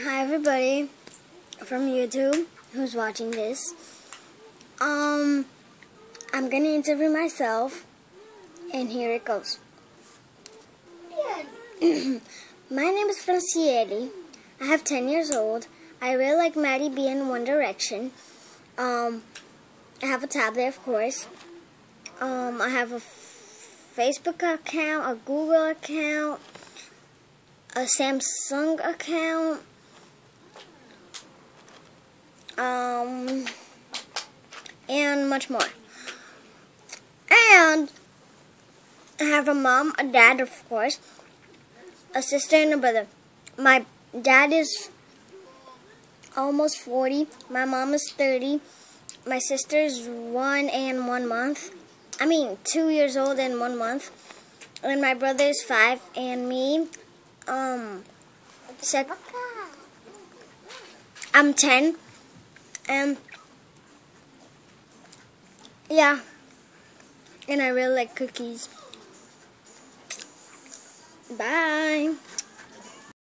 Hi everybody from YouTube who's watching this. I'm gonna interview myself, and here it goes. My name is Franciele. I have 10 years old. I really like Maddie B in One Direction. I have a tablet, of course. I have a Facebook account, a Google account, a Samsung account, and much more. And I have a mom, a dad, of course, a sister, and a brother. My dad is almost 40. My mom is 30. My sister is 2 years old and 1 month. And my brother is 5. And me, I'm 10. And yeah. And I really like cookies. Bye.